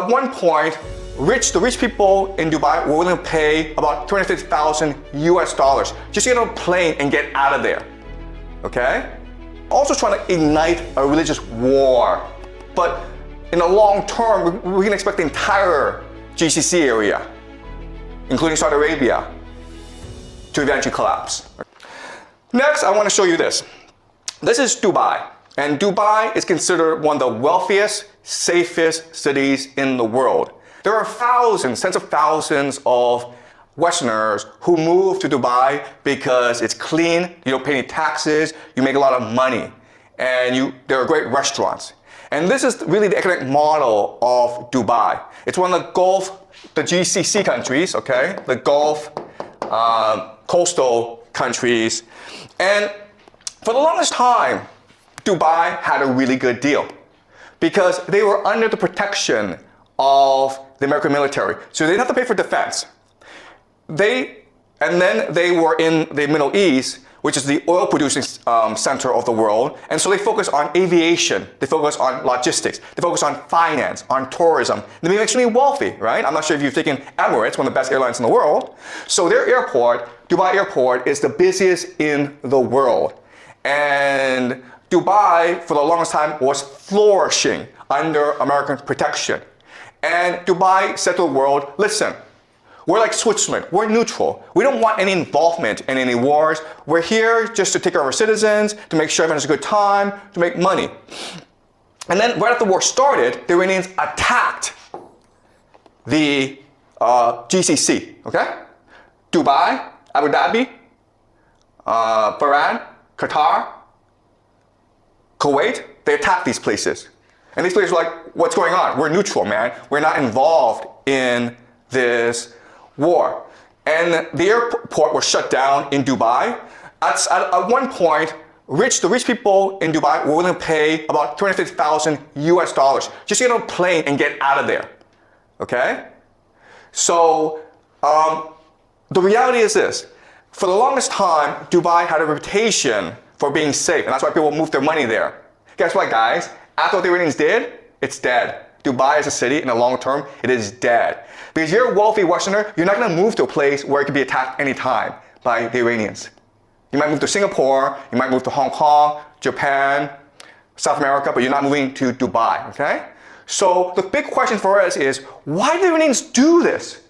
at one point, the rich people in Dubai were willing to pay about $250,000 US just to get on a plane and get out of there. Okay? Also trying to ignite a religious war. But in the long term, we can expect the entire GCC area, including Saudi Arabia, to eventually collapse. Next, I want to show you this. This is Dubai. And Dubai is considered one of the wealthiest, safest cities in the world. There are thousands, tens of thousands of Westerners who move to Dubai because it's clean, you don't pay any taxes, you make a lot of money, and there are great restaurants. And this is really the economic model of Dubai. It's one of the GCC countries, okay? The Gulf coastal countries. And for the longest time, Dubai had a really good deal because they were under the protection of the American military. So they didn't have to pay for defense. And then they were in the Middle East, which is the oil producing center of the world. And so they focus on aviation, they focus on logistics, they focus on finance, on tourism. They became extremely wealthy, right? I'm not sure if you've taken Emirates, one of the best airlines in the world. So their airport, Dubai Airport, is the busiest in the world. And Dubai, for the longest time, was flourishing under American protection. And Dubai said to the world, listen, we're like Switzerland, we're neutral. We don't want any involvement in any wars. We're here just to take care of our citizens, to make sure everyone has a good time, to make money. And then right after the war started, the Iranians attacked the GCC, okay? Dubai, Abu Dhabi, Bahrain, Qatar, Kuwait, they attacked these places. And these places were like, what's going on? We're neutral, man. We're not involved in this war. And the airport was shut down in Dubai. At one point, the rich people in Dubai were willing to pay about $250,000 US just to get on a plane and get out of there. Okay? So the reality is this. For the longest time, Dubai had a reputation for being safe, and that's why people moved their money there. Guess what, guys? After what the Iranians did, it's dead. Dubai as a city, in the long term, it is dead. Because you're a wealthy Westerner, you're not going to move to a place where it could be attacked anytime by the Iranians. You might move to Singapore, you might move to Hong Kong, Japan, South America, but you're not moving to Dubai, okay? So the big question for us is, why do the Iranians do this?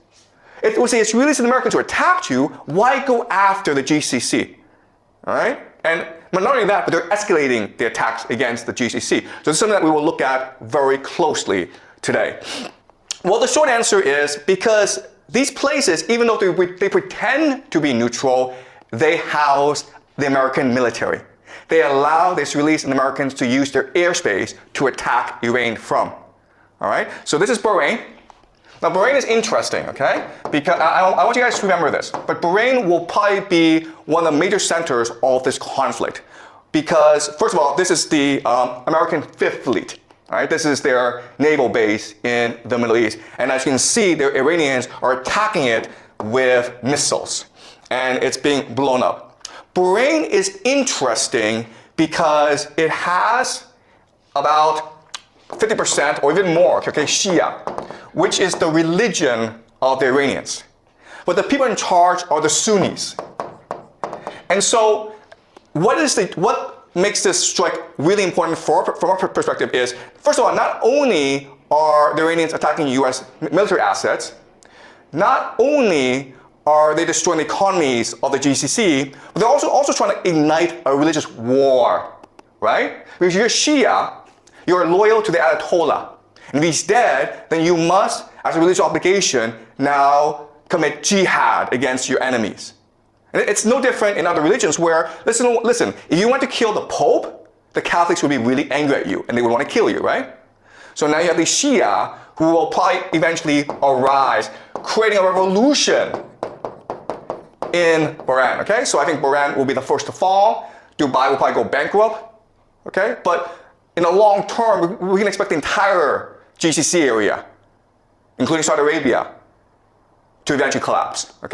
If it's really the Americans who attacked you, why go after the GCC? All right? And not only that, but they're escalating the attacks against the GCC. So this is something that we will look at very closely today. Well, the short answer is because these places, even though they pretend to be neutral, they house the American military. They allow the Israelis and Americans to use their airspace to attack Iran from. All right? So this is Bahrain. Now, Bahrain is interesting, okay? Because I want you guys to remember this. But Bahrain will probably be one of the major centers of this conflict. Because, first of all, this is the American Fifth Fleet. All right? This is their naval base in the Middle East. And as you can see, the Iranians are attacking it with missiles. And it's being blown up. Bahrain is interesting because it has about 50% or even more, okay, Shia, which is the religion of the Iranians. But the people in charge are the Sunnis. And so what makes this strike really important from our perspective is, first of all, not only are the Iranians attacking US military assets, not only are they destroying the economies of the GCC, but they're also trying to ignite a religious war, right? Because you're Shia, you're loyal to the Ayatollah. And if he's dead, then you must, as a religious obligation, now commit jihad against your enemies. And it's no different in other religions where, listen, if you want to kill the Pope, the Catholics would be really angry at you and they would want to kill you, right? So now you have the Shia who will probably eventually arise, creating a revolution in Bahrain, okay? So I think Bahrain will be the first to fall. Dubai will probably go bankrupt, okay? But in the long term, we can expect the entire GCC area, including Saudi Arabia, to eventually collapse, okay?